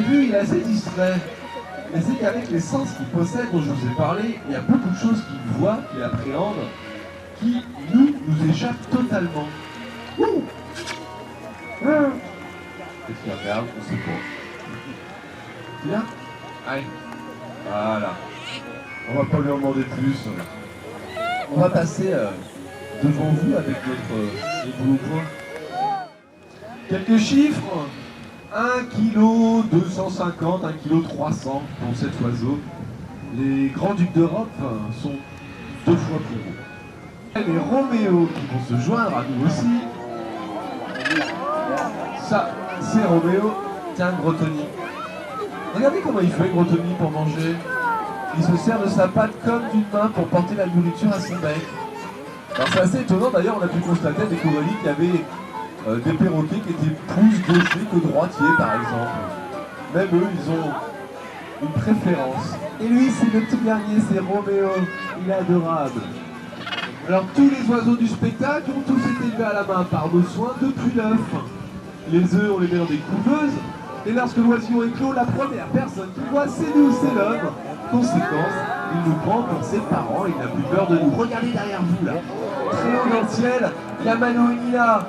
vu, il est assez distrait. Mais c'est qu'avec les sens qu'il possède, dont je vous ai parlé, il y a beaucoup de choses qu'il voit, qu'il appréhende, qui, nous échappent totalement. Ouh. Qu'est-ce qu'il regarde? On sait pas. C'est bien? Allez. Voilà. On va pas lui en demander plus. On va passer devant vous avec notre boulot point. Quelques chiffres. 1 kg 250, 1 kg 300 pour cet oiseau. Les grands-ducs d'Europe sont 2 fois plus gros. Les Roméo qui vont se joindre à nous aussi. Ça, c'est Roméo. Tiens, Grotoni. Regardez comment il fait, Grotoni, pour manger. Il se sert de sa patte comme d'une main pour porter la nourriture à son bec. Alors c'est assez étonnant, d'ailleurs, on a pu constater à des colonies qu'il y avait des perroquets qui étaient plus gauchers que droitiers, par exemple. Même eux, ils ont une préférence. Et lui, c'est le tout dernier, c'est Roméo. Il est adorable. Alors tous les oiseaux du spectacle ont tous été élevés à la main par nos soins depuis l'œuf. Les œufs, on les met dans des couveuses. Et lorsque l'oisillon éclot, la première personne qui voit, c'est nous, c'est l'homme. Conséquence, il nous prend pour ses parents, il n'a plus peur de nous. Regardez derrière vous, là. Très haut dans le ciel, il y a Mano et Nina.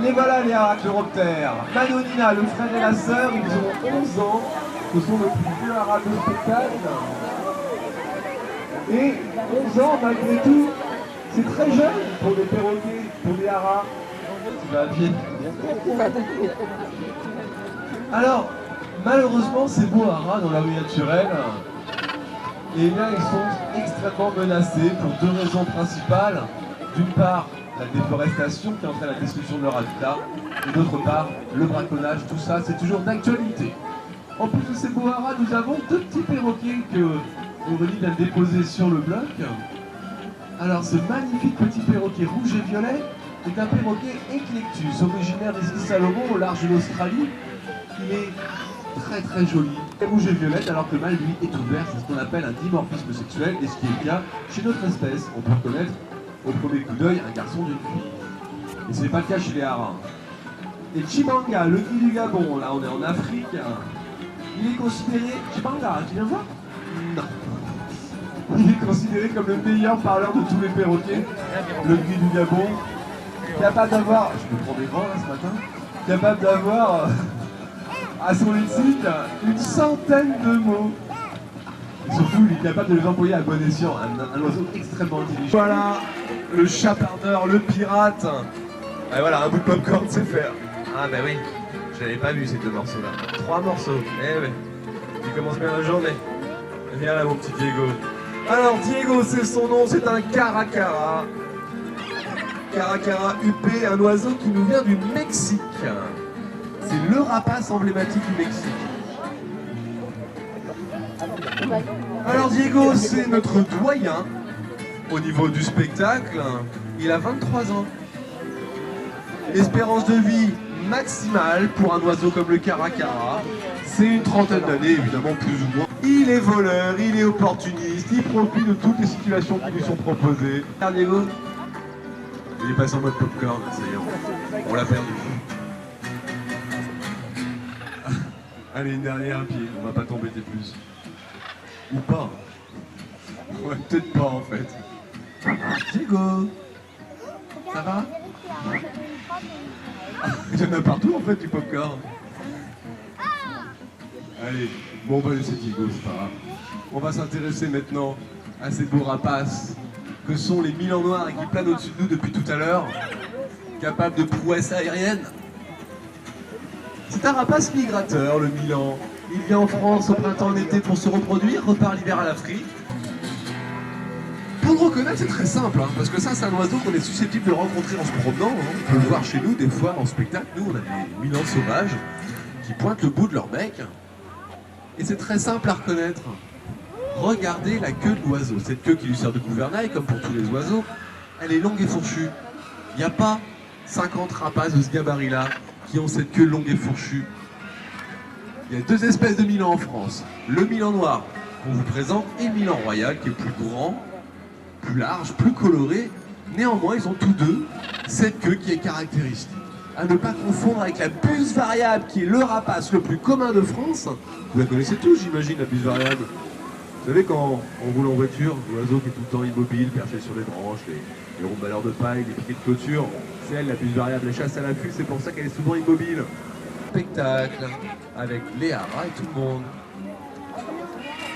Les voilà, les arachnéroptères. Mano et Nina, le frère et la sœur, ils ont 11 ans. Ce sont nos plus vieux haras de spectacle. Et 11 ans, malgré tout, c'est très jeune pour des perroquets, pour des haras. Tu vas à pied. Alors, malheureusement, ces beaux haras dans la rue naturelle, eh bien, ils sont extrêmement menacés pour 2 raisons principales. D'une part, la déforestation qui entraîne la destruction de leur habitat, et d'autre part, le braconnage, tout ça, c'est toujours d'actualité. En plus de ces beaux haras, nous avons 2 petits perroquets que Aurélie vient de déposer sur le bloc. Alors, ce magnifique petit perroquet rouge et violet est un perroquet Eclectus, originaire des îles Salomon au large de l'Australie. Il est très très joli, rouge et violette, alors que le mâle lui est ouvert, c'est ce qu'on appelle un dimorphisme sexuel, et ce qui est le cas chez notre espèce. On peut reconnaître au premier coup d'œil un garçon d'une fille. Et ce n'est pas le cas chez les haras. Et Chimanga, le gris du Gabon, là on est en Afrique, il est considéré... Chimanga, tu viens voir? Non. Il est considéré comme le meilleur parleur de tous les perroquets, le gris du Gabon, capable d'avoir... Je me prends des grands là ce matin. Capable d'avoir... à son lexique, une centaine de mots. Et surtout, il est capable de les employer à bon escient, un oiseau extrêmement intelligent. Voilà, le chapardeur, le pirate. Et voilà, un bout de popcorn, c'est faire. Ah bah oui, je n'avais pas vu ces 2 morceaux-là. 3 morceaux, eh ouais. Tu commences bien la journée. Viens là, mon petit Diego. Alors, Diego, c'est son nom, c'est un caracara. Caracara huppé, un oiseau qui nous vient du Mexique. C'est le rapace emblématique du Mexique. Alors Diego, c'est notre doyen au niveau du spectacle. Il a 23 ans. Espérance de vie maximale pour un oiseau comme le caracara. C'est une trentaine d'années, évidemment, plus ou moins. Il est voleur, il est opportuniste, il profite de toutes les situations qui lui sont proposées. Diego, il est passé en mode popcorn, ça y est, on l'a perdu. Allez, une dernière à pied, on va pas t'embêter plus. Ou pas. Ouais, peut-être pas en fait. Diego, ça va? Il y en a partout en fait du popcorn. Allez, bon bah c'est Diego, c'est pas grave. On va s'intéresser maintenant à ces beaux rapaces que sont les milans noirs et qui planent au-dessus de nous depuis tout à l'heure, capables de prouesses aériennes. C'est un rapace migrateur, le milan. Il vient en France au printemps et en été pour se reproduire, repart l'hiver à l'Afrique. Pour le reconnaître, c'est très simple, hein, parce que ça, c'est un oiseau qu'on est susceptible de rencontrer en se promenant. Hein. On peut le voir chez nous, des fois, en spectacle. Nous, on a des milans sauvages qui pointent le bout de leur bec. Et c'est très simple à reconnaître. Regardez la queue de l'oiseau. Cette queue qui lui sert de gouvernail, comme pour tous les oiseaux, elle est longue et fourchue. Il n'y a pas 50 rapaces de ce gabarit-là qui ont cette queue longue et fourchue. Il y a 2 espèces de milan en France. Le milan noir qu'on vous présente et le milan royal qui est plus grand, plus large, plus coloré. Néanmoins, ils ont tous 2 cette queue qui est caractéristique. à ne pas confondre avec la buse variable, qui est le rapace le plus commun de France. Vous la connaissez tous, j'imagine, la buse variable. Vous savez, quand on roule en voiture, l'oiseau qui est tout le temps immobile, perché sur les branches, les ronds-balleurs de paille, les piquets de clôture, c'est elle, la buse variable, elle chasse à l'affût, c'est pour ça qu'elle est souvent immobile. Spectacle, avec Léa et tout le monde.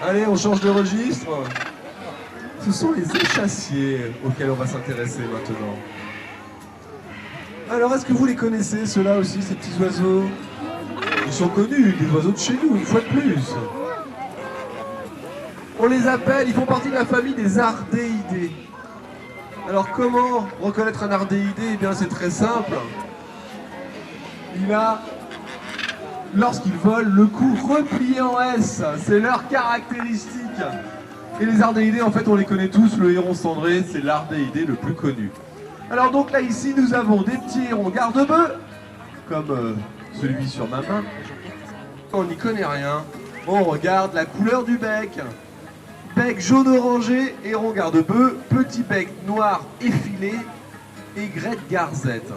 Allez, on change de registre. Ce sont les échassiers auxquels on va s'intéresser maintenant. Alors, est-ce que vous les connaissez, ceux-là aussi, ces petits oiseaux? Ils sont connus, des oiseaux de chez nous, une fois de plus. On les appelle, ils font partie de la famille des ardéidés. Alors, comment reconnaître un ardéidé? Eh bien, c'est très simple. Il a, lorsqu'il vole, le cou replié en S. C'est leur caractéristique. Et les ardéidés, en fait, on les connaît tous. Le héron cendré, c'est l'ardéidé le plus connu. Alors donc là, ici, nous avons des petits hérons garde-bœufs, comme celui sur ma main. On n'y connaît rien. On regarde la couleur du bec. Bec jaune-orangé, héron garde-bœuf, petit bec noir effilé, aigrette garzette.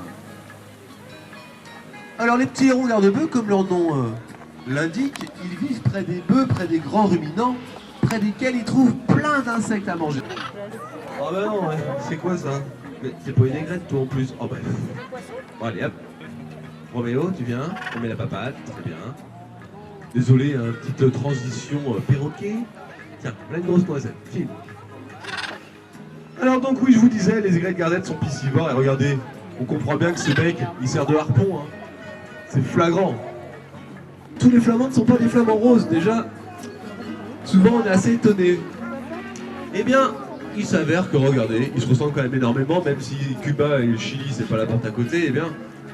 Alors les petits hérons garde-bœufs, comme leur nom l'indique, ils vivent près des bœufs, près des grands ruminants, près desquels ils trouvent plein d'insectes à manger. Ah bah non, ouais. C'est quoi ça? Mais c'est pas une aigrette toi en plus. Oh bah. Bon allez hop. Roméo, tu viens? On met la papate, très bien. Désolé, hein, petite transition perroquet. Tiens, là une grosse noisette, file. Alors donc oui, je vous disais, les aigrettes gardettes sont piscivores et regardez, on comprend bien que ce bec, il sert de harpon. Hein. C'est flagrant. Tous les flamands ne sont pas des flamands roses, déjà. Souvent on est assez étonné. Eh bien, il s'avère que, regardez, ils se ressemblent quand même énormément, même si Cuba et le Chili, c'est pas la porte à côté, eh bien,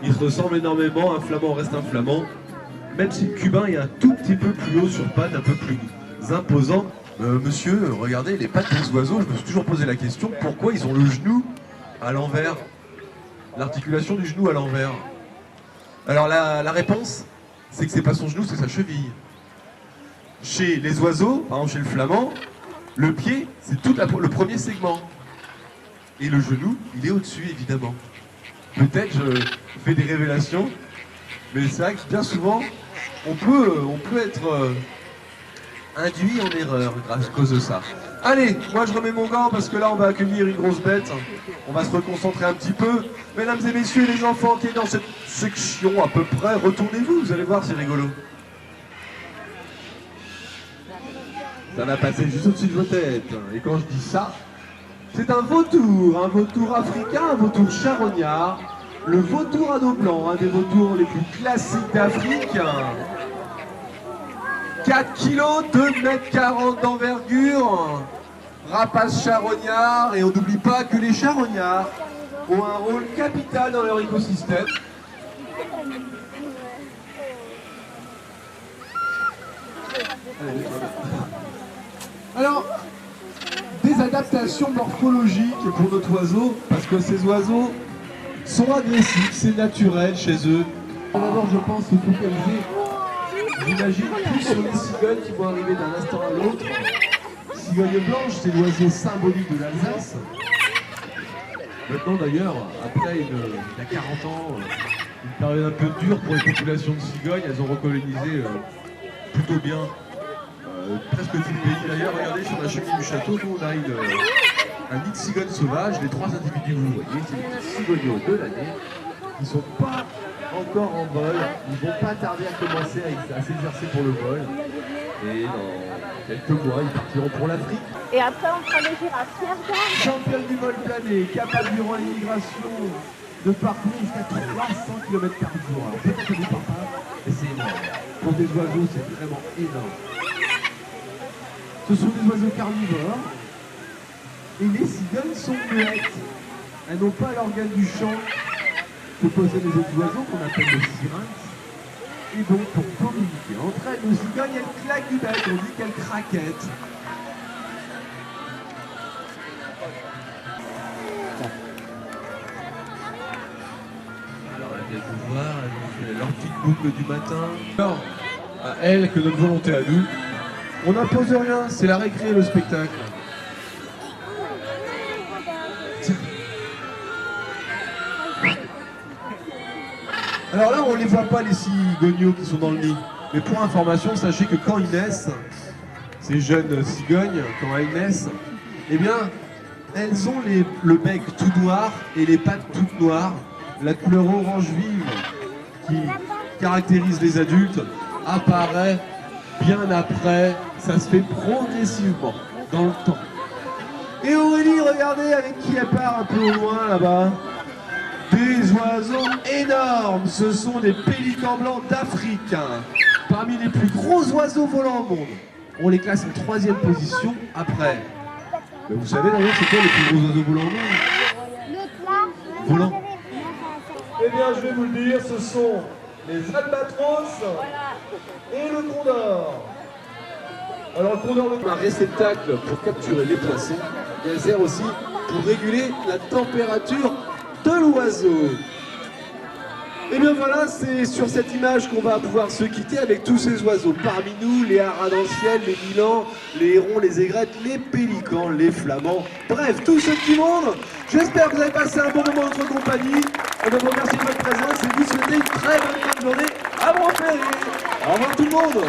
ils se ressemblent énormément, un flamand reste un flamand, même si le cubain est un tout petit peu plus haut sur pattes, un peu plus imposant. Monsieur, regardez, les pattes des oiseaux, je me suis toujours posé la question, pourquoi ils ont le genou à l'envers? L'articulation du genou à l'envers. Alors la réponse, c'est que c'est pas son genou, c'est sa cheville. Chez les oiseaux, par exemple chez le flamand, le pied, c'est tout le premier segment. Et le genou, il est au-dessus, évidemment. Peut-être je fais des révélations, mais c'est vrai que bien souvent, on peut être induit en erreur à cause de ça. Allez, moi je remets mon gant parce que là on va accueillir une grosse bête. On va se reconcentrer un petit peu. Mesdames et messieurs, les enfants qui sont dans cette section à peu près, retournez-vous, vous allez voir, c'est rigolo. Ça va passer juste au-dessus de vos têtes. Et quand je dis ça, c'est un vautour africain, un vautour charognard, le vautour à dos blanc, un des vautours les plus classiques d'Afrique. 4 kg, 2,40 m d'envergure, rapace charognard, et on n'oublie pas que les charognards ont un rôle capital dans leur écosystème. Alors, des adaptations morphologiques pour notre oiseau, parce que ces oiseaux sont agressifs, c'est naturel chez eux. D'abord, je pense se focaliser, j'imagine, plus sur les cigognes qui vont arriver d'un instant à l'autre. Cigogne blanche, c'est l'oiseau symbolique de l'Alsace. Maintenant d'ailleurs, après il y a 40 ans, une période un peu dure pour les populations de cigognes, elles ont recolonisé plutôt bien presque tout le pays. D'ailleurs, regardez sur la cheminée du château, nous on a un nid de cigognes sauvages. Les 3 individus que vous voyez, c'est les petits cigogneaux de l'année qui ne sont pas encore en vol. Ils ne vont pas tarder à commencer à s'exercer pour le vol. Et dans quelques mois, ils partiront pour l'Afrique. Et après, on prend les girafes. Regarde. Championne du vol plané, capable durant l'immigration de parcourir jusqu'à 300 km par jour. Alors peut-être que vous parlez pas, mais c'est énorme. Pour des oiseaux, c'est vraiment énorme. Ce sont des oiseaux carnivores. Et les cigognes sont muettes. Elles n'ont pas l'organe du chant que possèdent les autres oiseaux qu'on appelle le syrinx. Et donc, pour communiquer entre elles, nos cigognes, elles claquent du bec, on dit qu'elles craquettent. Alors, elles viennent nous voir, elles ont fait leur petite boucle du matin. Alors, à elles que notre volonté à nous, on n'impose rien, c'est la récré, le spectacle. Alors là, on ne les voit pas, les cigognos qui sont dans le nid. Mais pour information, sachez que quand ils naissent, ces jeunes cigognes, quand elles naissent, eh bien, elles ont le bec tout noir et les pattes toutes noires. La couleur orange vive qui caractérise les adultes apparaît bien après. Ça se fait progressivement dans le temps. Et Aurélie, regardez avec qui elle part un peu au loin là-bas. Des oiseaux énormes, ce sont des pélicans blancs d'Afrique. Parmi les plus gros oiseaux volants au monde. On les classe en 3e position après. Mais vous savez d'ailleurs c'est quoi les plus gros oiseaux volants au monde? Volants. Eh bien je vais vous le dire, ce sont les albatros et le condor. Alors le condor est un réceptacle pour capturer les poissons et elle sert aussi pour réguler la température de l'oiseau. Et bien voilà, c'est sur cette image qu'on va pouvoir se quitter avec tous ces oiseaux. Parmi nous, les haras dans le ciel, les milans, les hérons, les aigrettes, les pélicans, les flamands. Bref, tous ce petit monde. J'espère que vous avez passé un bon moment en notre compagnie. On va vous remercier de votre présence et vous souhaiter une très bonne fin de journée à Montpellier. Au revoir tout le monde.